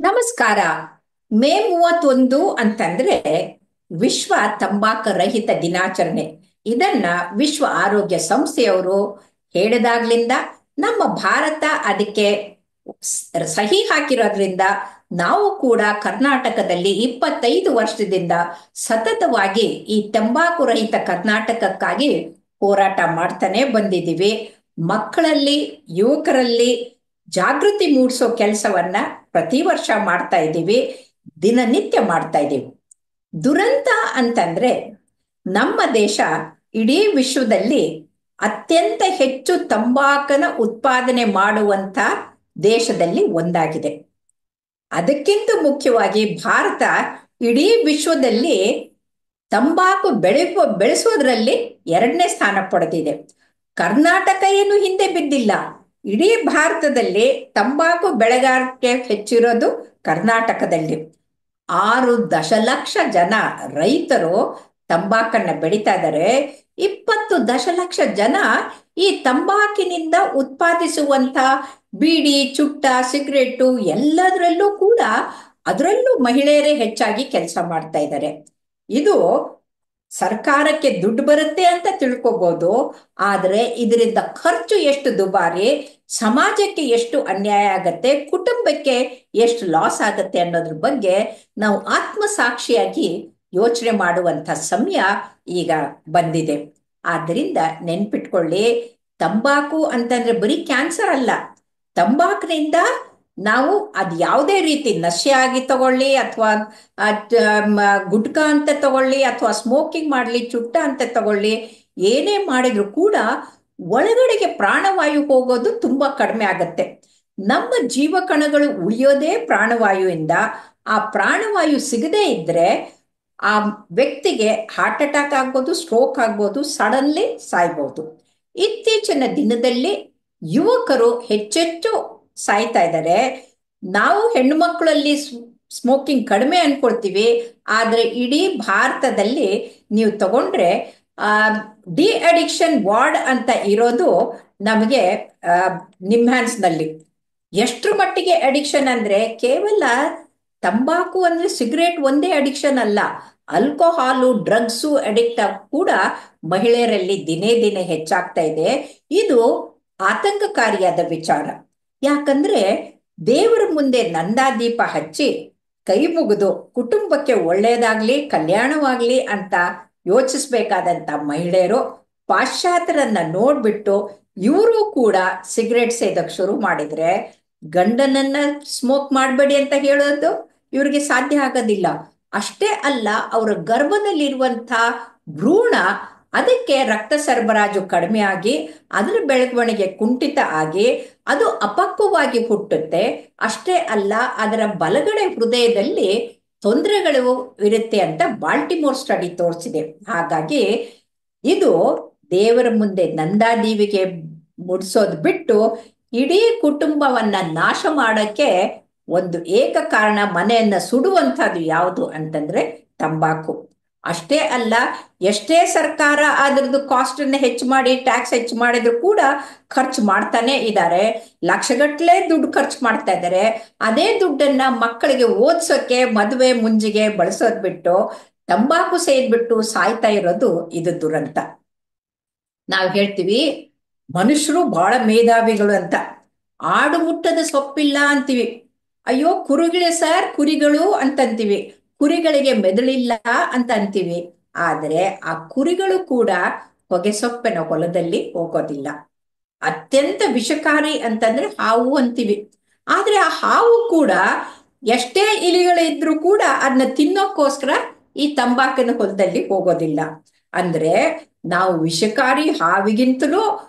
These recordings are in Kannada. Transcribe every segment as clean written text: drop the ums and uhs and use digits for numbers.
ನಮಸ್ಕಾರ. ಮೇ 31 ಅಂತಂದ್ರೆ ವಿಶ್ವ ತಂಬಾಕು ರಹಿತ ದಿನಾಚರಣೆ. ಇದನ್ನ ವಿಶ್ವ ಆರೋಗ್ಯ ಸಂಸ್ಥೆಯವರು ಹೇಳಿದಾಗ್ಲಿಂದ ನಮ್ಮ ಭಾರತ ಅದಕ್ಕೆ ಸಹಿ ಹಾಕಿರೋದ್ರಿಂದ ನಾವು ಕೂಡ ಕರ್ನಾಟಕದಲ್ಲಿ 25 ವರ್ಷದಿಂದ ಸತತವಾಗಿ ಈ ತಂಬಾಕು ರಹಿತ ಕರ್ನಾಟಕಕ್ಕಾಗಿ ಹೋರಾಟ ಮಾಡ್ತಾನೆ ಬಂದಿದ್ದೀವಿ. ಮಕ್ಕಳಲ್ಲಿ, ಯುವಕರಲ್ಲಿ ಜಾಗೃತಿ ಮೂಡಿಸೋ ಕೆಲಸವನ್ನ ಪ್ರತಿ ವರ್ಷ ಮಾಡ್ತಾ ಇದ್ದೀವಿ, ದಿನನಿತ್ಯ ಮಾಡ್ತಾ ಇದ್ದೀವಿ. ದುರಂತ ಅಂತಂದ್ರೆ ನಮ್ಮ ದೇಶ ಇಡೀ ವಿಶ್ವದಲ್ಲಿ ಅತ್ಯಂತ ಹೆಚ್ಚು ತಂಬಾಕನ ಉತ್ಪಾದನೆ ಮಾಡುವಂತ ದೇಶದಲ್ಲಿ ಒಂದಾಗಿದೆ. ಅದಕ್ಕಿಂತ ಮುಖ್ಯವಾಗಿ ಭಾರತ ಇಡೀ ವಿಶ್ವದಲ್ಲಿ ತಂಬಾಕು ಬೆಳೆಸೋದ್ರಲ್ಲಿ 2ನೇ ಸ್ಥಾನ ಪಡೆದಿದೆ. ಕರ್ನಾಟಕ ಏನು ಹಿಂದೆ ಬಿದ್ದಿಲ್ಲ. ಇಡೀ ಭಾರತದಲ್ಲಿ ತಂಬಾಕು ಬೆಳೆಗಾರಿಕೆ ಹೆಚ್ಚಿರೋದು ಕರ್ನಾಟಕದಲ್ಲಿ. 6 ದಶಲಕ್ಷ ಜನ ರೈತರು ತಂಬಾಕನ್ನ ಬೆಳೀತಾ ಇದ್ದಾರೆ. 20 ದಶಲಕ್ಷ ಜನ ಈ ತಂಬಾಕಿನಿಂದ ಉತ್ಪಾದಿಸುವಂತ ಬೀಡಿ, ಚುಟ್ಟ, ಸಿಗರೇಟು ಎಲ್ಲದರಲ್ಲೂ ಕೂಡ ಅದರಲ್ಲೂ ಮಹಿಳೆಯರೇ ಹೆಚ್ಚಾಗಿ ಕೆಲಸ ಮಾಡ್ತಾ ಇದ್ದಾರೆ. ಇದು ಸರ್ಕಾರಕ್ಕೆ ದುಡ್ಡು ಬರುತ್ತೆ ಅಂತ ತಿಳ್ಕೊಬಹುದು, ಆದ್ರೆ ಇದರಿಂದ ಖರ್ಚು ಎಷ್ಟು ದುಬಾರಿ, ಸಮಾಜಕ್ಕೆ ಎಷ್ಟು ಅನ್ಯಾಯ ಆಗತ್ತೆ, ಕುಟುಂಬಕ್ಕೆ ಎಷ್ಟು ಲಾಸ್ ಆಗತ್ತೆ ಅನ್ನೋದ್ರ ಬಗ್ಗೆ ನಾವು ಆತ್ಮಸಾಕ್ಷಿಯಾಗಿ ಯೋಚನೆ ಮಾಡುವಂತ ಸಮಯ ಈಗ ಬಂದಿದೆ. ಆದ್ರಿಂದ ನೆನ್ಪಿಟ್ಕೊಳ್ಳಿ, ತಂಬಾಕು ಅಂತಂದ್ರೆ ಬರೀ ಕ್ಯಾನ್ಸರ್ ಅಲ್ಲ. ತಂಬಾಕಿನಿಂದ ನಾವು ಅದ್ ಯಾವುದೇ ರೀತಿ ನಶೆ ಆಗಿ ತಗೊಳ್ಳಿ, ಅಥವಾ ಗುಟ್ಕಾ ಅಂತ ತಗೊಳ್ಳಿ, ಅಥವಾ ಸ್ಮೋಕಿಂಗ್ ಮಾಡ್ಲಿ, ಚುಟ್ಟ ಅಂತ ತಗೊಳ್ಳಿ, ಏನೇ ಮಾಡಿದ್ರು ಕೂಡ ಒಳಗಡೆಗೆ ಪ್ರಾಣವಾಯು ಹೋಗೋದು ತುಂಬಾ ಕಡಿಮೆ ಆಗತ್ತೆ. ನಮ್ಮ ಜೀವಕಣಗಳು ಉಳಿಯೋದೇ ಪ್ರಾಣವಾಯುವಿಂದ. ಆ ಪ್ರಾಣವಾಯು ಸಿಗದೇ ಇದ್ರೆ ಆ ವ್ಯಕ್ತಿಗೆ ಹಾರ್ಟ್ ಅಟ್ಯಾಕ್ ಆಗ್ಬೋದು, ಸ್ಟ್ರೋಕ್ ಆಗ್ಬೋದು, ಸಡನ್ಲಿ ಸಾಯ್ಬೋದು. ಇತ್ತೀಚಿನ ದಿನದಲ್ಲಿ ಯುವಕರು ಹೆಚ್ಚೆಚ್ಚು ಸಾಯ್ತಾ ಇದ್ದಾರೆ. ನಾವು ಹೆಣ್ಣು ಮಕ್ಕಳಲ್ಲಿ ಸ್ಮೋಕಿಂಗ್ ಕಡಿಮೆ ಅನ್ಕೊಳ್ತೀವಿ, ಆದ್ರೆ ಇಡೀ ಭಾರತದಲ್ಲಿ ನೀವು ತಗೊಂಡ್ರೆ ಡಿ ಅಡಿಕ್ಷನ್ ವಾರ್ಡ್ ಅಂತ ಇರೋದು ನಮಗೆ ನಿಮ್ಹಾನ್ಸ್ ನಲ್ಲಿ. ಎಷ್ಟ್ರ ಮಟ್ಟಿಗೆ ಅಡಿಕ್ಷನ್ ಅಂದ್ರೆ ಕೇವಲ ತಂಬಾಕು ಅಂದ್ರೆ ಸಿಗರೇಟ್ ಒಂದೇ ಅಡಿಕ್ಷನ್ ಅಲ್ಲ, ಆಲ್ಕೋಹಾಲು, ಡ್ರಗ್ಸು ಅಡಿಕ್ಟ್ ಕೂಡ ಮಹಿಳೆಯರಲ್ಲಿ ದಿನೇ ದಿನೇ ಹೆಚ್ಚಾಗ್ತಾ ಇದೆ. ಇದು ಆತಂಕಕಾರಿಯಾದ ವಿಚಾರ. ಯಾಕಂದ್ರೆ ದೇವರ ಮುಂದೆ ನಂದಾದೀಪ ಹಚ್ಚಿ ಕೈ ಮುಗಿದು ಕುಟುಂಬಕ್ಕೆ ಒಳ್ಳೇದಾಗ್ಲಿ, ಕಲ್ಯಾಣವಾಗ್ಲಿ ಅಂತ ಯೋಚಿಸ್ಬೇಕಾದಂತ ಮಹಿಳೆಯರು ಪಾಶ್ಚಾತ್ಯರನ್ನ ನೋಡ್ಬಿಟ್ಟು ಇವರು ಕೂಡ ಸಿಗರೇಟ್ ಸೇದಕ್ ಶುರು ಮಾಡಿದ್ರೆ, ಗಂಡನನ್ನ ಸ್ಮೋಕ್ ಮಾಡಬೇಡಿ ಅಂತ ಹೇಳೋದು ಇವ್ರಿಗೆ ಸಾಧ್ಯ ಆಗೋದಿಲ್ಲ. ಅಷ್ಟೇ ಅಲ್ಲ, ಅವರ ಗರ್ಭದಲ್ಲಿರುವಂತ ಭ್ರೂಣ, ಅದಕ್ಕೆ ರಕ್ತ ಸರಬರಾಜು ಕಡಿಮೆ ಆಗಿ ಅದರ ಬೆಳವಣಿಗೆ ಕುಂಠಿತ ಆಗಿ ಅದು ಅಪಕ್ವವಾಗಿ ಹುಟ್ಟುತ್ತೆ. ಅಷ್ಟೇ ಅಲ್ಲ, ಅದರ ಬಲಗಡೆ ಹೃದಯದಲ್ಲಿ ತೊಂದರೆಗಳು ಇರುತ್ತೆ ಅಂತ ಬಾಲ್ಟಿಮೋರ್ ಸ್ಟಡಿ ತೋರಿಸಿದೆ. ಹಾಗಾಗಿ ಇದು ದೇವರ ಮುಂದೆ ನಂದಾದೀವಿಗೆ ಮುಡ್ಸೋದು ಬಿಟ್ಟು ಇಡೀ ಕುಟುಂಬವನ್ನ ನಾಶ ಮಾಡಕ್ಕೆ ಒಂದು ಏಕ ಕಾರಣ, ಮನೆಯನ್ನ ಸುಡುವಂಥದ್ದು ಯಾವುದು ಅಂತಂದ್ರೆ ತಂಬಾಕು. ಅಷ್ಟೇ ಅಲ್ಲ, ಎಷ್ಟೇ ಸರ್ಕಾರ ಅದ್ರದ್ದು ಕಾಸ್ಟ್ ಅನ್ನ ಹೆಚ್ಚು ಮಾಡಿ, ಟ್ಯಾಕ್ಸ್ ಹೆಚ್ಚು ಮಾಡಿದ್ರು ಕೂಡ ಖರ್ಚು ಮಾಡ್ತಾನೆ ಇದ್ದಾರೆ. ಲಕ್ಷಗಟ್ಟಲೆ ದುಡ್ಡು ಖರ್ಚು ಮಾಡ್ತಾ ಇದ್ದಾರೆ. ಅದೇ ದುಡ್ಡನ್ನ ಮಕ್ಕಳಿಗೆ ಓದ್ಸೋಕೆ, ಮದುವೆ ಮುಂಜಿಗೆ ಬಳಸೋದ್ ಬಿಟ್ಟು ತಂಬಾಕು ಸೇದ್ಬಿಟ್ಟು ಸಾಯ್ತಾ ಇರೋದು ಇದು ದುರಂತ. ನಾವು ಹೇಳ್ತೀವಿ ಮನುಷ್ಯರು ಬಹಳ ಮೇಧಾವಿಗಳು ಅಂತ. ಆಡು ಮುಟ್ಟದ ಸೊಪ್ಪಿಲ್ಲ ಅಂತೀವಿ. ಅಯ್ಯೋ ಕುರಿಗಳೇ ಸರ್, ಕುರಿಗಳು ಅಂತಂತೀವಿ. ಕುರಿಗಳಿಗೆ ಮೆದುಳಿಲ್ಲ ಅಂತ ಅಂತೀವಿ. ಆದ್ರೆ ಆ ಕುರಿಗಳು ಕೂಡ ಹೊಗೆ ಸೊಪ್ಪಿನ ಹೊಲದಲ್ಲಿ ಹೋಗೋದಿಲ್ಲ. ಅತ್ಯಂತ ವಿಷಕಾರಿ ಅಂತಂದ್ರೆ ಹಾವು ಅಂತೀವಿ. ಆದ್ರೆ ಆ ಹಾವು ಕೂಡ ಎಷ್ಟೇ ಇಲಿಗಳಿದ್ರು ಕೂಡ ಅದನ್ನ ತಿನ್ನೋಕ್ಕೋಸ್ಕರ ಈ ತಂಬಾಕಿನ ಹೊಲದಲ್ಲಿ ಹೋಗೋದಿಲ್ಲ. ಅಂದ್ರೆ ನಾವು ವಿಷಕಾರಿ ಹಾವಿಗಿಂತಲೂ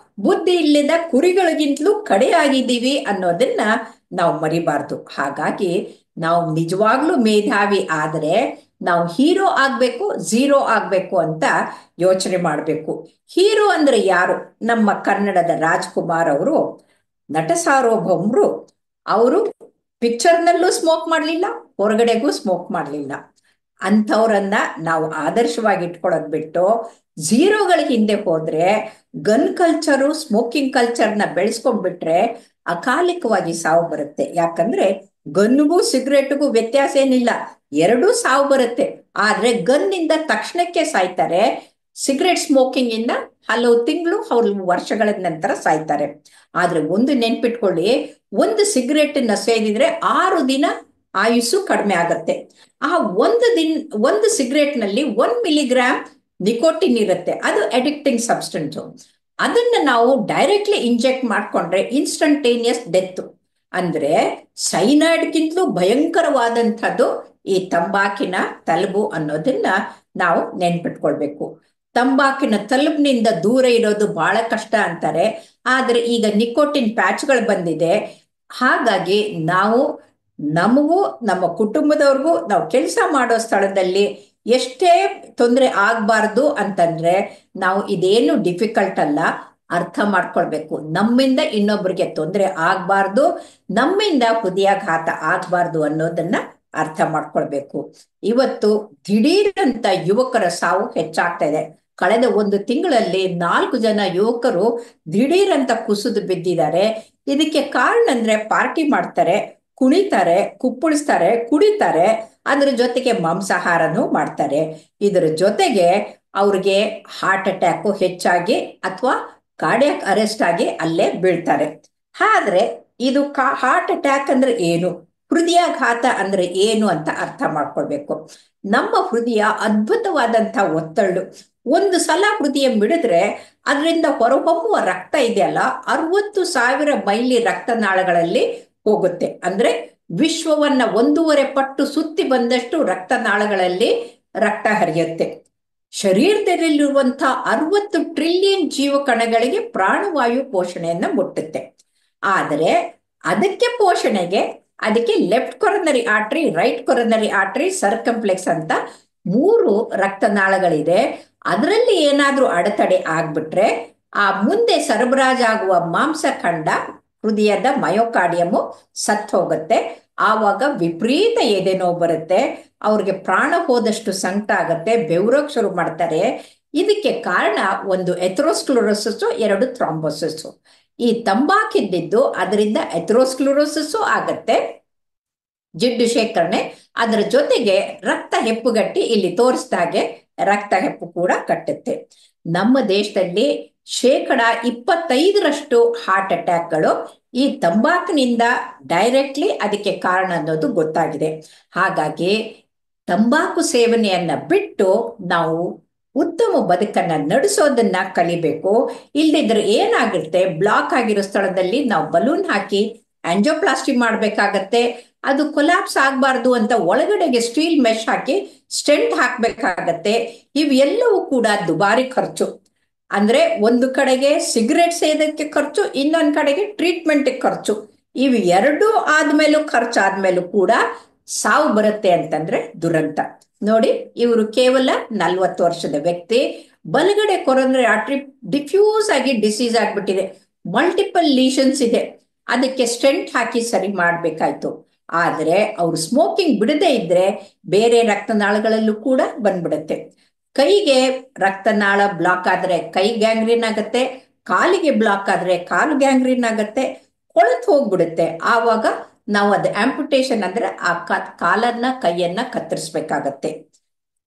ಬುದ್ಧಿ ಇಲ್ಲದ ಕುರಿಗಳಿಗಿಂತಲೂ ಕಡೆಯಾಗಿದ್ದೀವಿ ಅನ್ನೋದನ್ನ ನಾವು ಮರಿಬಾರ್ದು. ಹಾಗಾಗಿ ನಾವು ನಿಜವಾಗ್ಲೂ ಮೇಧಾವಿ ಆದ್ರೆ ನಾವು ಹೀರೋ ಆಗ್ಬೇಕು, ಝೀರೋ ಆಗ್ಬೇಕು ಅಂತ ಯೋಚನೆ ಮಾಡ್ಬೇಕು. ಹೀರೋ ಅಂದ್ರೆ ಯಾರು? ನಮ್ಮ ಕನ್ನಡದ ರಾಜ್ಕುಮಾರ್ ಅವರು, ನಟ ಸಾರ್ವಭೌಮರು. ಅವರು ಪಿಕ್ಚರ್ನಲ್ಲೂ ಸ್ಮೋಕ್ ಮಾಡ್ಲಿಲ್ಲ, ಹೊರಗಡೆಗೂ ಸ್ಮೋಕ್ ಮಾಡ್ಲಿಲ್ಲ. ಅಂಥವ್ರನ್ನ ನಾವು ಆದರ್ಶವಾಗಿ ಇಟ್ಕೊಳ್ಳೋದ್ ಬಿಟ್ಟು ಝೀರೋಗಳ ಹಿಂದೆ ಹೋದ್ರೆ, ಗನ್ ಕಲ್ಚರು, ಸ್ಮೋಕಿಂಗ್ ಕಲ್ಚರ್ನ ಬೆಳೆಸ್ಕೊಂಡ್ಬಿಟ್ರೆ ಅಕಾಲಿಕವಾಗಿ ಸಾವು ಬರುತ್ತೆ. ಯಾಕಂದ್ರೆ ಗನ್ನಿಗೂ ಸಿಗರೇಟ್ಗೂ ವ್ಯತ್ಯಾಸ ಏನಿಲ್ಲ, ಎರಡೂ ಸಾವು ಬರುತ್ತೆ. ಆದ್ರೆ ಗನ್ನಿಂದ ತಕ್ಷಣಕ್ಕೆ ಸಾಯ್ತಾರೆ, ಸಿಗರೇಟ್ ಸ್ಮೋಕಿಂಗ್ ಇಂದ ಹಲವು ತಿಂಗಳು ಹಲವು ವರ್ಷಗಳ ನಂತರ ಸಾಯ್ತಾರೆ. ಆದ್ರೆ ಒಂದು ನೆನ್ಪಿಟ್ಕೊಳ್ಳಿ, ಒಂದು ಸಿಗರೇಟ್ ನ ಸೇದಿದ್ರೆ 6 ದಿನ ಆಯುಸ್ಸು ಕಡಿಮೆ ಆಗತ್ತೆ. ಆ ಒಂದು ಸಿಗರೇಟ್ ನಲ್ಲಿ 1 ಮಿಲಿಗ್ರಾಮ್ ನಿಕೋಟಿನ್ ಇರುತ್ತೆ, ಅದು ಅಡಿಕ್ಟಿಂಗ್ ಸಬ್ಸ್ಟೆನ್ಸ್. ಅದನ್ನ ನಾವು ಡೈರೆಕ್ಟ್ಲಿ ಇಂಜೆಕ್ಟ್ ಮಾಡ್ಕೊಂಡ್ರೆ ಇನ್ಸ್ಟಂಟೇನಿಯಸ್ ಡೆತ್. ಅಂದ್ರೆ ಸೈನೈಡ್ಗಿಂತಲೂ ಭಯಂಕರವಾದಂಥದ್ದು ಈ ತಂಬಾಕಿನ ತಲಬು ಅನ್ನೋದನ್ನ ನಾವು ನೆನ್ಪಿಟ್ಕೊಳ್ಬೇಕು. ತಂಬಾಕಿನ ತಲುಬಿನಿಂದ ದೂರ ಇರೋದು ಬಹಳ ಕಷ್ಟ ಅಂತಾರೆ, ಆದ್ರೆ ಈಗ ನಿಕೋಟಿನ್ ಪ್ಯಾಚ್ಗಳು ಬಂದಿದೆ. ಹಾಗಾಗಿ ನಾವು ನಮಗೂ ನಮ್ಮ ಕುಟುಂಬದವ್ರಿಗೂ ನಾವು ಕೆಲಸ ಮಾಡೋ ಸ್ಥಳದಲ್ಲಿ ಎಷ್ಟೇ ತೊಂದರೆ ಆಗ್ಬಾರ್ದು ಅಂತಂದ್ರೆ ನಾವು ಇದೇನು ಡಿಫಿಕಲ್ಟ್ ಅಲ್ಲ, ಅರ್ಥ ಮಾಡ್ಕೊಳ್ಬೇಕು. ನಮ್ಮಿಂದ ಇನ್ನೊಬ್ಬರಿಗೆ ತೊಂದರೆ ಆಗ್ಬಾರ್ದು, ನಮ್ಮಿಂದ ಹೃದಯಾಘಾತ ಆಗ್ಬಾರ್ದು ಅನ್ನೋದನ್ನ ಅರ್ಥ ಮಾಡ್ಕೊಳ್ಬೇಕು. ಇವತ್ತು ದಿಢೀರಂತ ಯುವಕರ ಸಾವು ಹೆಚ್ಚಾಗ್ತಾ ಇದೆ. ಕಳೆದ 1 ತಿಂಗಳಲ್ಲಿ 4 ಜನ ಯುವಕರು ದಿಢೀರಂತ ಕುಸಿದು ಬಿದ್ದಿದ್ದಾರೆ. ಇದಕ್ಕೆ ಕಾರಣ ಅಂದ್ರೆ ಪಾರ್ಟಿ ಮಾಡ್ತಾರೆ, ಕುಣಿತಾರೆ, ಕುಪ್ಪಳಿಸ್ತಾರೆ, ಕುಡಿತಾರೆ, ಅದ್ರ ಜೊತೆಗೆ ಮಾಂಸಾಹಾರನೂ ಮಾಡ್ತಾರೆ. ಇದರ ಜೊತೆಗೆ ಅವ್ರಿಗೆ ಹಾರ್ಟ್ ಅಟ್ಯಾಕು ಹೆಚ್ಚಾಗಿ ಅಥವಾ ಕಾರ್ಡಿಯಾಕ್ ಅರೆಸ್ಟ್ ಆಗಿ ಅಲ್ಲೇ ಬೀಳ್ತಾರೆ. ಆದ್ರೆ ಇದು ಹಾರ್ಟ್ ಅಟ್ಯಾಕ್ ಅಂದ್ರೆ ಏನು, ಹೃದಯಾಘಾತ ಅಂದ್ರೆ ಏನು ಅಂತ ಅರ್ಥ ಮಾಡ್ಕೊಳ್ಬೇಕು. ನಮ್ಮ ಹೃದಯ ಅದ್ಭುತವಾದಂಥ ಒತ್ತಡ. ಒಂದು ಸಲ ಹೃದಯ ಮಿಡಿದ್ರೆ ಅದರಿಂದ ಹೊರಹೊಮ್ಮುವ ರಕ್ತ ಇದೆಯಲ್ಲ, 60,000 ಮೈಲಿ ರಕ್ತನಾಳಗಳಲ್ಲಿ ಹೋಗುತ್ತೆ. ಅಂದ್ರೆ ವಿಶ್ವವನ್ನ 1.5 ಪಟ್ಟು ಸುತ್ತಿ ಬಂದಷ್ಟು ರಕ್ತನಾಳಗಳಲ್ಲಿ ರಕ್ತ ಹರಿಯುತ್ತೆ. ಶರೀರದಲ್ಲಿರುವಂತಹ 60 ಟ್ರಿಲಿಯನ್ ಜೀವಕಣಗಳಿಗೆ ಪ್ರಾಣವಾಯು ಪೋಷಣೆಯನ್ನ ಮುಟ್ಟುತ್ತೆ. ಆದರೆ ಅದಕ್ಕೆ ಲೆಫ್ಟ್ ಕೊರನರಿ ಆರ್ಟರಿ, ರೈಟ್ ಕೊರನರಿ ಆರ್ಟರಿ, ಸರ್ಕಂಪ್ಲೆಕ್ಸ್ ಅಂತ 3 ರಕ್ತನಾಳಗಳಿದೆ. ಅದರಲ್ಲಿ ಏನಾದ್ರೂ ಅಡೆತಡೆ ಆಗ್ಬಿಟ್ರೆ ಆ ಮುಂದೆ ಸರಬರಾಜಾಗುವ ಮಾಂಸಖಂಡ ಹೃದಯದ ಮಯೋಕಾರ್ಡಿಯಮು ಸತ್ತು ಹೋಗುತ್ತೆ. ಆವಾಗ ವಿಪರೀತ ಎದೆನೋವು ಬರುತ್ತೆ, ಅವ್ರಿಗೆ ಪ್ರಾಣ ಹೋದಷ್ಟು ಸಂಕಟ ಆಗತ್ತೆ, ಬೆವರೋಕ್ ಶುರು ಮಾಡ್ತಾರೆ. ಇದಕ್ಕೆ ಕಾರಣ ಒಂದು ಎಥೆರೋಸ್ಕ್ಲೆರೋಸಿಸ್, 2 ಥ್ರಾಂಬೋಸಿಸ್. ಈ ತಂಬಾಕಿದ್ದಿದ್ದು ಅದರಿಂದ ಎಥೆರೋಸ್ಕ್ಲೆರೋಸಿಸ್ ಆಗತ್ತೆ, ಜಿಡ್ಡು ಶೇಖರಣೆ, ಅದರ ಜೊತೆಗೆ ರಕ್ತ ಹೆಪ್ಪುಗಟ್ಟಿ ಇಲ್ಲಿ ತೋರಿಸಿದಾಗೆ ರಕ್ತ ಹೆಪ್ಪು ಕೂಡ ಕಟ್ಟುತ್ತೆ. ನಮ್ಮ ದೇಶದಲ್ಲಿ 25% ಹಾರ್ಟ್ ಅಟ್ಯಾಕ್ಗಳು ಈ ತಂಬಾಕಿನಿಂದ ಡೈರೆಕ್ಟ್ಲಿ ಅದಕ್ಕೆ ಕಾರಣ ಅನ್ನೋದು ಗೊತ್ತಾಗಿದೆ. ಹಾಗಾಗಿ ತಂಬಾಕು ಸೇವನೆಯನ್ನ ಬಿಟ್ಟು ನಾವು ಉತ್ತಮ ಬದುಕನ್ನ ನಡೆಸೋದನ್ನ ಕಲಿಬೇಕು. ಇಲ್ದಿದ್ರೆ ಏನಾಗುತ್ತೆ, ಬ್ಲಾಕ್ ಆಗಿರೋ ಸ್ಥಳದಲ್ಲಿ ನಾವು ಬಲೂನ್ ಹಾಕಿ ಆಂಜಿಯೋಪ್ಲಾಸ್ಟಿ ಮಾಡ್ಬೇಕಾಗತ್ತೆ. ಅದು ಕೊಲ್ಯಾಪ್ಸ್ ಆಗ್ಬಾರ್ದು ಅಂತ ಒಳಗಡೆಗೆ ಸ್ಟೀಲ್ ಮೆಶ್ ಹಾಕಿ ಸ್ಟೆಂಟ್ ಹಾಕ್ಬೇಕಾಗತ್ತೆ. ಇವೆಲ್ಲವೂ ಕೂಡ ದುಬಾರಿ ಖರ್ಚು. ಅಂದ್ರೆ ಒಂದು ಕಡೆಗೆ ಸಿಗರೇಟ್ ಸೇದಕ್ಕೆ ಖರ್ಚು, ಇನ್ನೊಂದು ಕಡೆಗೆ ಟ್ರೀಟ್ಮೆಂಟ್ ಖರ್ಚು. ಇವು ಎರಡೂ ಆದ್ಮೇಲೂ ಖರ್ಚಾದ್ಮೇಲೂ ಕೂಡ ಸಾವು ಬರುತ್ತೆ ಅಂತಂದ್ರೆ ದುರಂತ. ನೋಡಿ, ಇವರು ಕೇವಲ 40 ವರ್ಷದ ವ್ಯಕ್ತಿ, ಬಲಗಡೆ ಕೊರೊನರಿ ಆರ್ಟರಿ ಡಿಫ್ಯೂಸ್ ಆಗಿ ಡಿಸೀಸ್ ಆಗ್ಬಿಟ್ಟಿದೆ, ಮಲ್ಟಿಪಲ್ ಲೀಷನ್ಸ್ ಇದೆ, ಅದಕ್ಕೆ ಸ್ಟೆಂಟ್ ಹಾಕಿ ಸರಿ ಮಾಡ್ಬೇಕಾಯ್ತು. ಆದ್ರೆ ಅವ್ರು ಸ್ಮೋಕಿಂಗ್ ಬಿಡದೇ ಇದ್ರೆ ಬೇರೆ ರಕ್ತನಾಳಗಳಲ್ಲೂ ಕೂಡ ಬಂದ್ಬಿಡುತ್ತೆ. ಕೈಗೆ ರಕ್ತನಾಳ ಬ್ಲಾಕ್ ಆದ್ರೆ ಕೈ ಗ್ಯಾಂಗ್ರೀನ್ ಆಗತ್ತೆ, ಕಾಲಿಗೆ ಬ್ಲಾಕ್ ಆದ್ರೆ ಕಾಲು ಗ್ಯಾಂಗ್ರೀನ್ ಆಗತ್ತೆ, ಕೊಳತು ಹೋಗ್ಬಿಡುತ್ತೆ. ಆವಾಗ ನಾವು ಅದು ಆಂಪುಟೇಷನ್ ಅಂದ್ರೆ ಆ ಕಾಲನ್ನ ಕೈಯನ್ನ ಕತ್ತರಿಸ್ಬೇಕಾಗತ್ತೆ.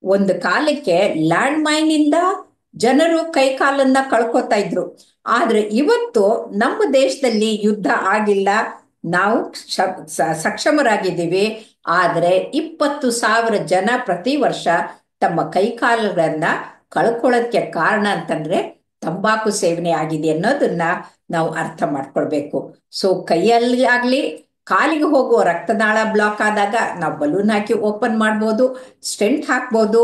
ಒಂದು ಕಾಲಕ್ಕೆ ಲ್ಯಾಂಡ್ ಮೈನ್ ಇಂದ ಜನರು ಕೈ ಕಾಲನ್ನ ಕಳ್ಕೊತಾ ಇದ್ರು. ಆದ್ರೆ ಇವತ್ತು ನಮ್ಮ ದೇಶದಲ್ಲಿ ಯುದ್ಧ ಆಗಿಲ್ಲ, ನಾವು ಸಕ್ಷಮರಾಗಿದ್ದೀವಿ. ಆದ್ರೆ 20,000 ಜನ ಪ್ರತಿ ವರ್ಷ ತಮ್ಮ ಕೈಕಾಲುಗಳನ್ನ ಕಳ್ಕೊಳ್ಳೋದಕ್ಕೆ ಕಾರಣ ಅಂತಂದ್ರೆ ತಂಬಾಕು ಸೇವನೆ ಆಗಿದೆ ಅನ್ನೋದನ್ನ ನಾವು ಅರ್ಥ ಮಾಡ್ಕೊಳ್ಬೇಕು. ಸೊ ಕೈಯಲ್ಲಿ ಆಗ್ಲಿ ಕಾಲಿಗೆ ಹೋಗುವ ರಕ್ತನಾಳ ಬ್ಲಾಕ್ ಆದಾಗ ನಾವು ಬಲೂನ್ ಹಾಕಿ ಓಪನ್ ಮಾಡ್ಬೋದು, ಸ್ಟೆಂಟ್ ಹಾಕ್ಬೋದು.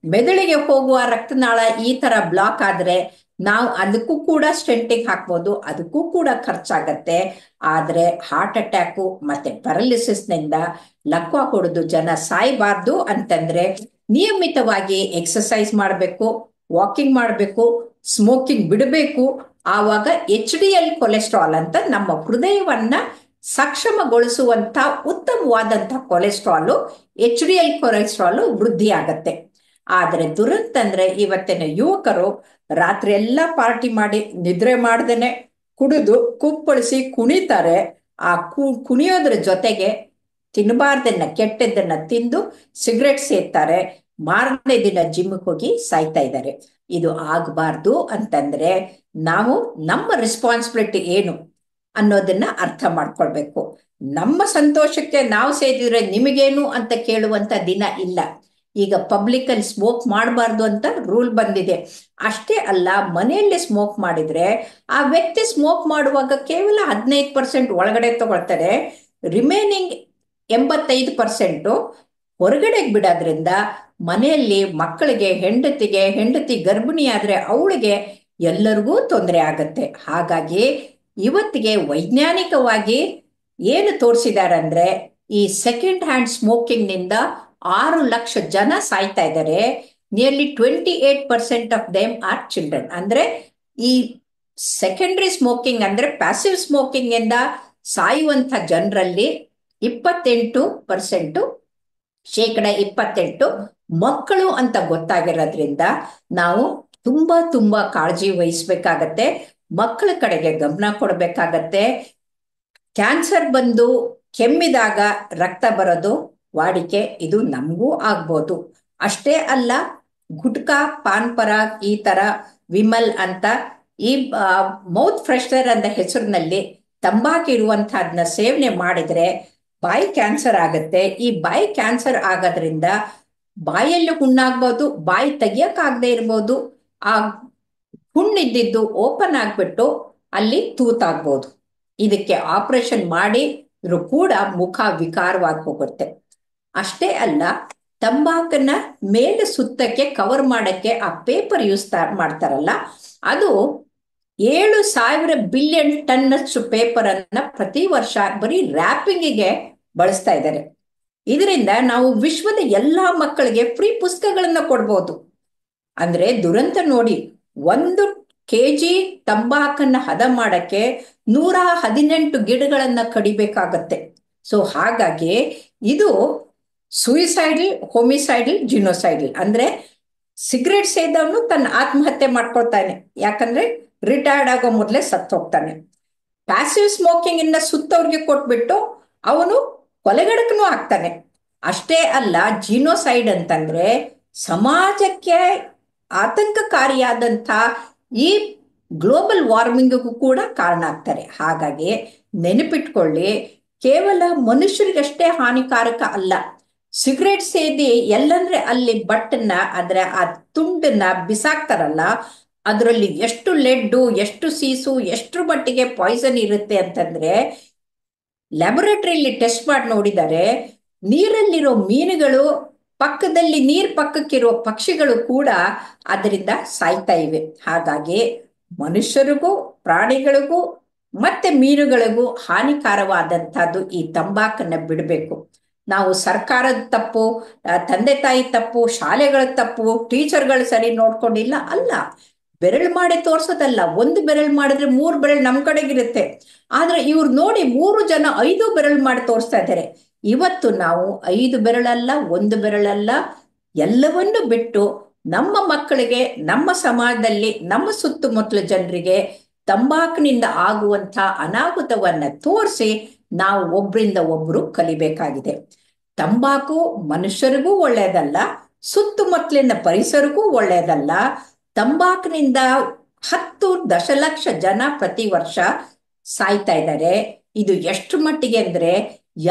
ಮೆದುಳಿಗೆ ಹೋಗುವ ರಕ್ತನಾಳ ಈ ತರ ಬ್ಲಾಕ್ ಆದ್ರೆ ನಾವು ಅದಕ್ಕೂ ಕೂಡ ಸ್ಟೆಂಟಿಂಗ್ ಹಾಕ್ಬೋದು, ಅದಕ್ಕೂ ಕೂಡ ಖರ್ಚಾಗತ್ತೆ. ಆದ್ರೆ ಹಾರ್ಟ್ ಅಟ್ಯಾಕು ಮತ್ತೆ ಪ್ಯಾರಲಿಸಿಸ್ ನಿಂದ ಲಕ್ವ ಹೊಡೆದು ಜನ ಸಾಯಬಾರ್ದು ಅಂತಂದ್ರೆ ನಿಯಮಿತವಾಗಿ ಎಕ್ಸರ್ಸೈಸ್ ಮಾಡಬೇಕು, ವಾಕಿಂಗ್ ಮಾಡಬೇಕು, ಸ್ಮೋಕಿಂಗ್ ಬಿಡಬೇಕು. ಆವಾಗ HDL ಕೊಲೆಸ್ಟ್ರಾಲ್ ಅಂತ ನಮ್ಮ ಹೃದಯವನ್ನ ಸಕ್ಷಮಗೊಳಿಸುವಂತ ಉತ್ತಮವಾದಂತ ಕೊಲೆಸ್ಟ್ರಾಲು, HDL ಕೊಲೆಸ್ಟ್ರಾಲು ವೃದ್ಧಿ ಆಗತ್ತೆ. ಆದ್ರೆ ದುರಂತ ಅಂದ್ರೆ ಇವತ್ತಿನ ಯುವಕರು ರಾತ್ರಿ ಎಲ್ಲ ಪಾರ್ಟಿ ಮಾಡಿ ನಿದ್ರೆ ಮಾಡ್ದೇನೆ ಕುಡಿದು ಕುಪ್ಪಳಿಸಿ ಕುಣಿತಾರೆ. ಆ ಕುಣಿಯೋದ್ರ ಜೊತೆಗೆ ತಿನ್ನಬಾರ್ದನ್ನ ಕೆಟ್ಟದ್ದನ್ನ ತಿಂದು ಸಿಗರೆಟ್ ಸೇರ್ತಾರೆ, ಮಾರನೇ ದಿನ ಜಿಮ್ಗೆ ಹೋಗಿ ಸಾಯ್ತಾ ಇದ್ದಾರೆ. ಇದು ಆಗಬಾರ್ದು ಅಂತಂದ್ರೆ ನಾವು ನಮ್ಮ ರೆಸ್ಪಾನ್ಸಿಬಿಲಿಟಿ ಏನು ಅನ್ನೋದನ್ನ ಅರ್ಥ ಮಾಡ್ಕೊಳ್ಬೇಕು. ನಮ್ಮ ಸಂತೋಷಕ್ಕೆ ನಾವು ಸೇದಿದ್ರೆ ನಿಮಗೇನು ಅಂತ ಕೇಳುವಂತ ದಿನ ಇಲ್ಲ. ಈಗ ಪಬ್ಲಿಕ್ ಅಲ್ಲಿ ಸ್ಮೋಕ್ ಮಾಡಬಾರ್ದು ಅಂತ ರೂಲ್ ಬಂದಿದೆ. ಅಷ್ಟೇ ಅಲ್ಲ, ಮನೆಯಲ್ಲಿ ಸ್ಮೋಕ್ ಮಾಡಿದ್ರೆ ಆ ವ್ಯಕ್ತಿ ಸ್ಮೋಕ್ ಮಾಡುವಾಗ ಕೇವಲ 15% ಒಳಗಡೆ ತಗೊಳ್ತಾರೆ, ರಿಮೈನಿಂಗ್ 85% ಹೊರಗಡೆಗೆ ಬಿಡೋದ್ರಿಂದ ಮನೆಯಲ್ಲಿ ಮಕ್ಕಳಿಗೆ, ಹೆಂಡತಿ ಗರ್ಭಿಣಿ ಆದ್ರೆ ಅವಳಿಗೆ ಎಲ್ಲರಿಗೂ ತೊಂದರೆ ಆಗತ್ತೆ. ಹಾಗಾಗಿ ಇವತ್ತಿಗೆ ವೈಜ್ಞಾನಿಕವಾಗಿ ಏನು ತೋರಿಸಿದಾರಂದ್ರೆ ಈ ಸೆಕೆಂಡ್ ಹ್ಯಾಂಡ್ ಸ್ಮೋಕಿಂಗ್ ನಿಂದ 6 ಲಕ್ಷ ಜನ ಸಾಯ್ತಾ ಇದ್ದಾರೆ. Nearly 28% of them are children. ಅಂದ್ರೆ ಈ ಸೆಕೆಂಡರಿ ಸ್ಮೋಕಿಂಗ್ ಅಂದ್ರೆ ಪ್ಯಾಸಿವ್ ಸ್ಮೋಕಿಂಗ್ ಇಂದ ಸಾಯುವಂತ ಜನರಲ್ಲಿ 28%, 28% ಮಕ್ಕಳು ಅಂತ ಗೊತ್ತಾಗಿರೋದ್ರಿಂದ ನಾವು ತುಂಬಾ ಕಾಳಜಿ ವಹಿಸ್ಬೇಕಾಗತ್ತೆ. ಮಕ್ಕಳ ಕಡೆಗೆ ಗಮನ ಕೊಡ್ಬೇಕಾಗತ್ತೆ. ಕ್ಯಾನ್ಸರ್ ಬಂದು ಕೆಮ್ಮಿದಾಗ ರಕ್ತ ಬರೋದು ವಾಡಿಕೆ, ಇದು ನಮಗೂ ಆಗ್ಬೋದು. ಅಷ್ಟೇ ಅಲ್ಲ, ಗುಟ್ಕಾ, ಪಾನ್ ಪರಾಗ್, ಈ ತರ ವಿಮಲ್ ಅಂತ ಈ ಮೌತ್ ಫ್ರೆಶ್ನರ್ ಅಂದ ಹೆಸರಿನಲ್ಲಿ ತಂಬಾಕು ಇರುವಂತಹದನ್ನ ಸೇವನೆ ಮಾಡಿದ್ರೆ ಬಾಯಿ ಕ್ಯಾನ್ಸರ್ ಆಗತ್ತೆ. ಈ ಬಾಯಿ ಕ್ಯಾನ್ಸರ್ ಆಗೋದ್ರಿಂದ ಬಾಯಲ್ಲಿ ಹುಣ್ಣಾಗ್ಬೋದು, ಬಾಯಿ ತೆಗಿಯಕ್ಕಾಗದೆ ಇರ್ಬೋದು, ಆ ಹುಣ್ಣಿದ್ದಿದ್ದು ಓಪನ್ ಆಗ್ಬಿಟ್ಟು ಅಲ್ಲಿ ತೂತಾಗ್ಬೋದು. ಇದಕ್ಕೆ ಆಪರೇಷನ್ ಮಾಡಿದ್ರು ಕೂಡ ಮುಖ ವಿಕಾರವಾಗಿ ಹೋಗುತ್ತೆ. ಅಷ್ಟೇ ಅಲ್ಲ, ತಂಬಾಕನ್ನ ಮೇಲೆ ಸುತ್ತಕ್ಕೆ ಕವರ್ ಮಾಡಕ್ಕೆ ಆ ಪೇಪರ್ ಯೂಸ್ ಮಾಡ್ತಾರಲ್ಲ, ಅದು 7,000 ಬಿಲಿಯನ್ ಟನ್ನಷ್ಟು ಪೇಪರ್ ಅನ್ನ ಪ್ರತಿ ವರ್ಷ ಬರೀ ರ್ಯಾಪಿಂಗಿಗೆ ಬಳಸ್ತಾ ಇದ್ದಾರೆ. ಇದರಿಂದ ನಾವು ವಿಶ್ವದ ಎಲ್ಲಾ ಮಕ್ಕಳಿಗೆ ಫ್ರೀ ಪುಸ್ತಕಗಳನ್ನ ಕೊಡ್ಬೋದು. ಅಂದ್ರೆ ದುರಂತ ನೋಡಿ, 1 kg ತಂಬಾಕನ್ನ ಹದ ಮಾಡಕ್ಕೆ 118 ಗಿಡಗಳನ್ನ ಕಡಿಬೇಕಾಗತ್ತೆ. ಸೊ ಹಾಗಾಗಿ ಇದು ಸೂಯಿಸೈಡಲ್, ಹೋಮಿಸೈಡಲ್, ಜಿನೋಸೈಡಲ್. ಅಂದ್ರೆ ಸಿಗರೇಟ್ ಸೇದವನು ತನ್ನ ಆತ್ಮಹತ್ಯೆ ಮಾಡ್ಕೊಳ್ತಾನೆ, ಯಾಕಂದ್ರೆ ರಿಟೈರ್ಡ್ ಆಗೋ ಮೊದಲೇ ಸತ್ತು ಹೋಗ್ತಾನೆ. ಪ್ಯಾಸಿವ್ ಸ್ಮೋಕಿಂಗ್ ಇಂದ ಸುತ್ತವ್ರಿಗೆ ಕೊಟ್ಬಿಟ್ಟು ಅವನು ಕೊಲೆಗಡಕನೂ ಆಗ್ತಾನೆ. ಅಷ್ಟೇ ಅಲ್ಲ, ಜಿನೋಸೈಡ್ ಅಂತಂದ್ರೆ ಸಮಾಜಕ್ಕೆ ಆತಂಕಕಾರಿಯಾದಂಥ ಈ ಗ್ಲೋಬಲ್ ವಾರ್ಮಿಂಗ್ಗೂ ಕೂಡ ಕಾರಣ ಆಗ್ತಾರೆ. ಹಾಗಾಗಿ ನೆನಪಿಟ್ಕೊಳ್ಳಿ, ಕೇವಲ ಮನುಷ್ಯರಿಗಷ್ಟೇ ಹಾನಿಕಾರಕ ಅಲ್ಲ. ಸಿಗರೇಟ್ ಸೇದಿ ಎಲ್ಲಂದ್ರೆ ಅಲ್ಲಿ ಬಟ್ಟನ್ನ, ಅಂದ್ರೆ ಆ ತುಂಡನ್ನ ಬಿಸಾಕ್ತಾರಲ್ಲ, ಅದರಲ್ಲಿ ಎಷ್ಟು ಲೆಡ್ಡು, ಎಷ್ಟು ಸೀಸು, ಎಷ್ಟು ಮಟ್ಟಿಗೆ ಪಾಯ್ಸನ್ ಇರುತ್ತೆ ಅಂತಂದ್ರೆ ಲ್ಯಾಬೊರೇಟರಿಯಲ್ಲಿ ಟೆಸ್ಟ್ ಮಾಡಿ ನೋಡಿದ್ದಾರೆ. ನೀರಲ್ಲಿರೋ ಮೀನುಗಳು, ಪಕ್ಕದಲ್ಲಿ ನೀರ್ ಪಕ್ಕಕ್ಕಿರೋ ಪಕ್ಷಿಗಳು ಕೂಡ ಅದರಿಂದ ಸಾಯ್ತಾ ಇವೆ. ಹಾಗಾಗಿ ಮನುಷ್ಯರಿಗೂ, ಪ್ರಾಣಿಗಳಿಗೂ ಮತ್ತೆ ಮೀನುಗಳಿಗೂ ಹಾನಿಕಾರವಾದಂತಹದ್ದು ಈ ತಂಬಾಕನ್ನ ಬಿಡಬೇಕು. ನಾವು ಸರ್ಕಾರದ ತಪ್ಪು, ತಂದೆ ತಾಯಿ ತಪ್ಪು, ಶಾಲೆಗಳ ತಪ್ಪು, ಟೀಚರ್ಗಳು ಸರಿ ನೋಡ್ಕೊಂಡಿಲ್ಲ ಅಲ್ಲ. ಬೆರಳು ಮಾಡಿ ತೋರ್ಸೋದಲ್ಲ. 1 ಬೆರಳು ಮಾಡಿದ್ರೆ 3 ಬೆರಳು ನಮ್ ಕಡೆಗಿರುತ್ತೆ. ಆದ್ರೆ ಇವ್ರು ನೋಡಿ 3 ಜನ 5 ಬೆರಳು ಮಾಡಿ ತೋರಿಸ್ತಾ ಇದ್ದಾರೆ. ಇವತ್ತು ನಾವು 5 ಬೆರಳಲ್ಲ, 1 ಬೆರಳಲ್ಲ, ಎಲ್ಲವನ್ನೂ ಬಿಟ್ಟು ನಮ್ಮ ಮಕ್ಕಳಿಗೆ, ನಮ್ಮ ಸಮಾಜದಲ್ಲಿ, ನಮ್ಮ ಸುತ್ತಮುತ್ತಲ ಜನರಿಗೆ ತಂಬಾಕಿನಿಂದ ಆಗುವಂತ ಅನಾಹುತವನ್ನ ತೋರಿಸಿ ನಾವು ಒಬ್ರಿಂದ ಒಬ್ರು ಕಲಿಬೇಕಾಗಿದೆ. ತಂಬಾಕು ಮನುಷ್ಯರಿಗೂ ಒಳ್ಳೆಯದಲ್ಲ, ಸುತ್ತಮುತ್ತಲಿನ ಪರಿಸರಕ್ಕೂ ಒಳ್ಳೆಯದಲ್ಲ. ತಂಬಾಕಿನಿಂದ 10 ದಶಲಕ್ಷ ಜನ ಪ್ರತಿ ವರ್ಷ ಸಾಯ್ತಾ ಇದ್ದಾರೆ. ಇದು ಎಷ್ಟು ಮಟ್ಟಿಗೆ ಅಂದ್ರೆ,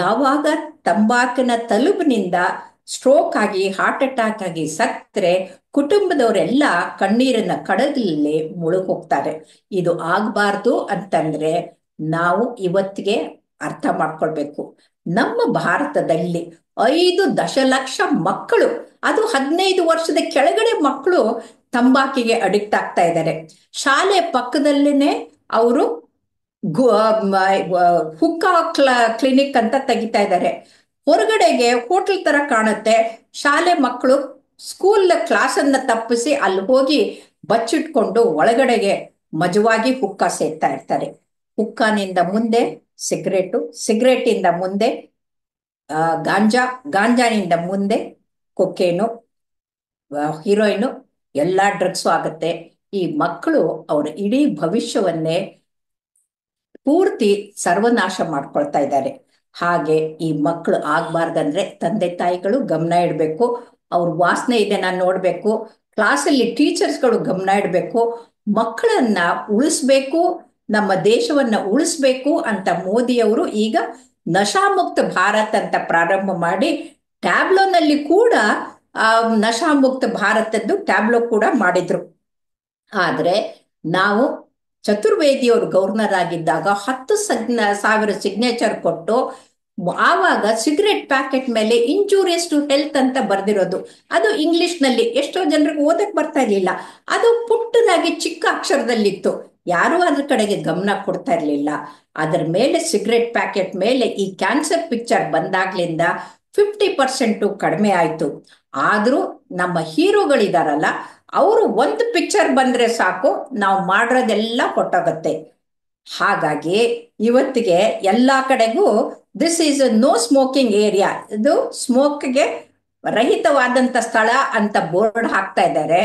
ಯಾವಾಗ ತಂಬಾಕಿನ ತಲುಬಿನಿಂದ ಸ್ಟ್ರೋಕ್ ಆಗಿ, ಹಾರ್ಟ್ ಅಟ್ಯಾಕ್ ಆಗಿ ಸತ್ರೆ ಕುಟುಂಬದವರೆಲ್ಲ ಕಣ್ಣೀರಿನ ಕಡಲಲ್ಲಿ ಮುಳುಗಿ ಹೋಗ್ತಾರೆ. ಇದು ಆಗ್ಬಾರ್ದು ಅಂತಂದ್ರೆ ನಾವು ಇವತ್ತಿಗೆ ಅರ್ಥ ಮಾಡ್ಕೊಳ್ಬೇಕು. ನಮ್ಮ ಭಾರತದಲ್ಲಿ 5 ದಶಲಕ್ಷ ಮಕ್ಕಳು, ಅದು 15 ವರ್ಷದ ಕೆಳಗಡೆ ಮಕ್ಕಳು ತಂಬಾಕಿಗೆ ಅಡಿಕ್ಟ್ ಆಗ್ತಾ ಇದ್ದಾರೆ. ಶಾಲೆ ಪಕ್ಕದಲ್ಲೇನೆ ಅವರು ಹುಕ್ಕಾ ಕ್ಲಿನಿಕ್ ಅಂತ ತೆಗಿತಾ ಇದ್ದಾರೆ. ಹೊರಗಡೆಗೆ ಹೋಟೆಲ್ ತರ ಕಾಣುತ್ತೆ. ಶಾಲೆ ಮಕ್ಕಳು ಸ್ಕೂಲ್ ಕ್ಲಾಸನ್ನ ತಪ್ಪಿಸಿ ಅಲ್ಲಿ ಹೋಗಿ ಬಚ್ಚಿಟ್ಕೊಂಡು ಒಳಗಡೆಗೆ ಮಜವಾಗಿ ಹುಕ್ಕಾ ಸೇರ್ತಾ ಇರ್ತಾರೆ. ಹುಕ್ಕಾನಿಂದ ಮುಂದೆ ಸಿಗರೇಟು, ಸಿಗರೇಟಿಂದ ಮುಂದೆ ಗಾಂಜಾನಿಂದ ಮುಂದೆ ಕೊಕೇನು, ಹೀರೋಯಿನು, ಎಲ್ಲಾ ಡ್ರಗ್ಸು ಆಗುತ್ತೆ. ಈ ಮಕ್ಕಳು ಅವರ ಇಡೀ ಭವಿಷ್ಯವನ್ನೇ ಪೂರ್ತಿ ಸರ್ವನಾಶ ಮಾಡ್ಕೊಳ್ತಾ ಇದ್ದಾರೆ. ಹಾಗೆ ಈ ಮಕ್ಕಳು ಆಗ್ಬಾರ್ದಂದ್ರೆ ತಂದೆ ತಾಯಿಗಳು ಗಮನ ಇಡಬೇಕು. ಅವ್ರ ವಾಸನೆ ಇದೆ ನಾನು ನೋಡಬೇಕು. ಕ್ಲಾಸಲ್ಲಿ ಟೀಚರ್ಸ್ಗಳು ಗಮನ ಇಡಬೇಕು. ಮಕ್ಕಳನ್ನ ಉಳಿಸ್ಬೇಕು, ನಮ್ಮ ದೇಶವನ್ನ ಉಳಿಸ್ಬೇಕು ಅಂತ ಮೋದಿಯವರು ಈಗ ನಶಾಮುಕ್ತ ಭಾರತ್ ಅಂತ ಪ್ರಾರಂಭ ಮಾಡಿ ಟ್ಯಾಬ್ಲೋನಲ್ಲಿ ಕೂಡ ನಶಾಮುಕ್ತ ಭಾರತದ್ದು ಟ್ಯಾಬ್ಲೋ ಕೂಡ ಮಾಡಿದ್ರು. ಆದ್ರೆ ನಾವು ಚತುರ್ವೇದಿಯವರು ಗವರ್ನರ್ ಆಗಿದ್ದಾಗ 10,000 ಸಿಗ್ನೇಚರ್ ಕೊಟ್ಟು ಆವಾಗ ಸಿಗರೆಟ್ ಪ್ಯಾಕೆಟ್ ಮೇಲೆ ಇಂಜೂರಿಯಸ್ ಟು ಹೆಲ್ತ್ ಅಂತ ಬರ್ದಿರೋದು. ಅದು ಇಂಗ್ಲಿಷ್ನಲ್ಲಿ ಎಷ್ಟೋ ಜನರಿಗೆ ಓದಕ್ ಬರ್ತಾ ಇರ್ಲಿಲ್ಲ. ಅದು ಪುಟ್ಟದಾಗಿ ಚಿಕ್ಕ ಅಕ್ಷರದಲ್ಲಿತ್ತು. ಯಾರೂ ಅದ್ರ ಕಡೆಗೆ ಗಮನ ಕೊಡ್ತಾ ಇರ್ಲಿಲ್ಲ. ಅದರ ಮೇಲೆ ಸಿಗರೆಟ್ ಪ್ಯಾಕೆಟ್ ಮೇಲೆ ಈ ಕ್ಯಾನ್ಸರ್ ಪಿಕ್ಚರ್ ಬಂದಾಗ್ಲಿಂದ 50% ಕಡಿಮೆ ಆಯ್ತು. ಆದ್ರೂ ನಮ್ಮ ಹೀರೋಗಳಿದಾರಲ್ಲ, ಅವರು ಒಂದು ಪಿಕ್ಚರ್ ಬಂದ್ರೆ ಸಾಕು, ನಾವು ಮಾಡೋದೆಲ್ಲ ಹೊಟ್ಟೋಗತ್ತೆ. ಹಾಗಾಗಿ ಇವತ್ತಿಗೆ ಎಲ್ಲಾ ಕಡೆಗೂ this is no smoking area, ಇದು ಸ್ಮೋಕ್ಗೆ ರಹಿತವಾದಂತ ಸ್ಥಳ ಅಂತ ಬೋರ್ಡ್ ಹಾಕ್ತಾ ಇದ್ದಾರೆ.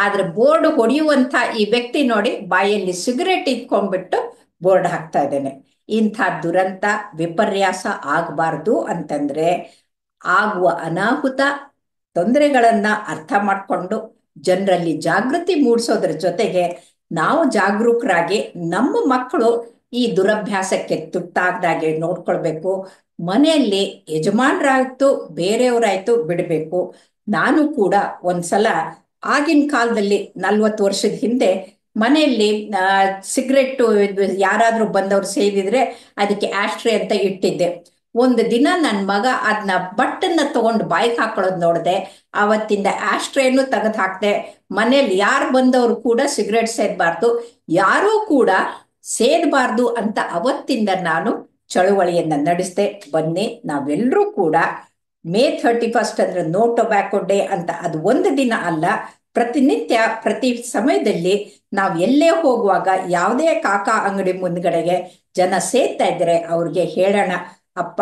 ಆದ್ರೆ ಬೋರ್ಡ್ ಹೊಡೆಯುವಂತ ಈ ವ್ಯಕ್ತಿ ನೋಡಿ ಬಾಯಲ್ಲಿ ಸಿಗರೇಟ್ ಇಟ್ಕೊಂಡ್ಬಿಟ್ಟು ಬೋರ್ಡ್ ಹಾಕ್ತಾ ಇದ್ದೇನೆ. ಇಂಥ ದುರಂತ ವಿಪರ್ಯಾಸ ಆಗಬಾರ್ದು ಅಂತಂದ್ರೆ ಆಗುವ ಅನಾಹುತ ತೊಂದರೆಗಳನ್ನ ಅರ್ಥ ಮಾಡಿಕೊಂಡು ಜನರಲ್ಲಿ ಜಾಗೃತಿ ಮೂಡಿಸೋದ್ರ ಜೊತೆಗೆ ನಾವು ಜಾಗರೂಕರಾಗಿ ನಮ್ಮ ಮಕ್ಕಳು ಈ ದುರಭ್ಯಾಸಕ್ಕೆ ತುತ್ತಾಗದಾಗೆ ನೋಡ್ಕೊಳ್ಬೇಕು. ಮನೆಯಲ್ಲಿ ಯಜಮಾನರಾಯ್ತು ಬೇರೆಯವರಾಯ್ತು ಬಿಡಬೇಕು. ನಾನು ಕೂಡ ಒಂದ್ಸಲ ಆಗಿನ ಕಾಲದಲ್ಲಿ 40 ವರ್ಷದ ಹಿಂದೆ ಮನೆಯಲ್ಲಿ ಸಿಗರೆಟ್ ಯಾರಾದ್ರೂ ಬಂದವ್ರು ಸೇದಿದ್ರೆ ಅದಕ್ಕೆ ಆಸ್ಟ್ರೇ ಅಂತ ಇಟ್ಟಿದ್ದೆ. ಒಂದು ದಿನ ನನ್ನ ಮಗ ಅದನ್ನ ಬಟ್ಟನ್ನ ತಗೊಂಡು ಬಾಯಿಗೆ ಹಾಕೊಳ್ಳೋದು ನೋಡಿದೆ. ಅವತ್ತಿಂದ ಆಸ್ಟ್ರೇನು ತೆಗೆದು ಹಾಕ್ದೆ. ಮನೇಲಿ ಯಾರು ಬಂದವರು ಕೂಡ ಸಿಗರೇಟ್ ಸೇದಬಾರ್ದು, ಯಾರೂ ಕೂಡ ಸೇದಬಾರ್ದು ಅಂತ ಅವತ್ತಿಂದ ನಾನು ಚಳುವಳಿಯನ್ನ ನಡೆಸ್ದೆ. ಬನ್ನಿ ನಾವೆಲ್ಲರೂ ಕೂಡ May 31 ಅಂದ್ರೆ ನೋ ಟೊಬ್ಯಾಕೋ ಡೇ ಅಂತ, ಅದು ಒಂದು ದಿನ ಅಲ್ಲ, ಪ್ರತಿನಿತ್ಯ ಪ್ರತಿ ಸಮಯದಲ್ಲಿ ನಾವು ಎಲ್ಲೇ ಹೋಗುವಾಗ ಯಾವುದೇ ಕಾಕಾ ಅಂಗಡಿ ಮುಂದ್ಗಡೆಗೆ ಜನ ಸೇರ್ತಾ ಇದ್ರೆ ಅವ್ರಿಗೆ ಹೇಳೋಣ, ಅಪ್ಪ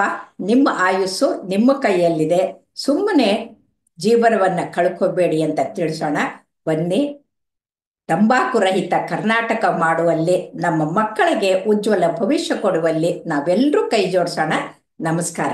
ನಿಮ್ಮ ಆಯುಸ್ಸು ನಿಮ್ಮ ಕೈಯಲ್ಲಿದೆ, ಸುಮ್ಮನೆ ಜೀವನವನ್ನ ಕಳ್ಕೋಬೇಡಿ ಅಂತ ತಿಳಿಸೋಣ. ಬನ್ನಿ ತಂಬಾಕು ರಹಿತ ಕರ್ನಾಟಕ ಮಾಡುವಲ್ಲಿ, ನಮ್ಮ ಮಕ್ಕಳಿಗೆ ಉಜ್ವಲ ಭವಿಷ್ಯ ಕೊಡುವಲ್ಲಿ ನಾವೆಲ್ಲರೂ ಕೈ ಜೋಡಿಸೋಣ. ನಮಸ್ಕಾರ.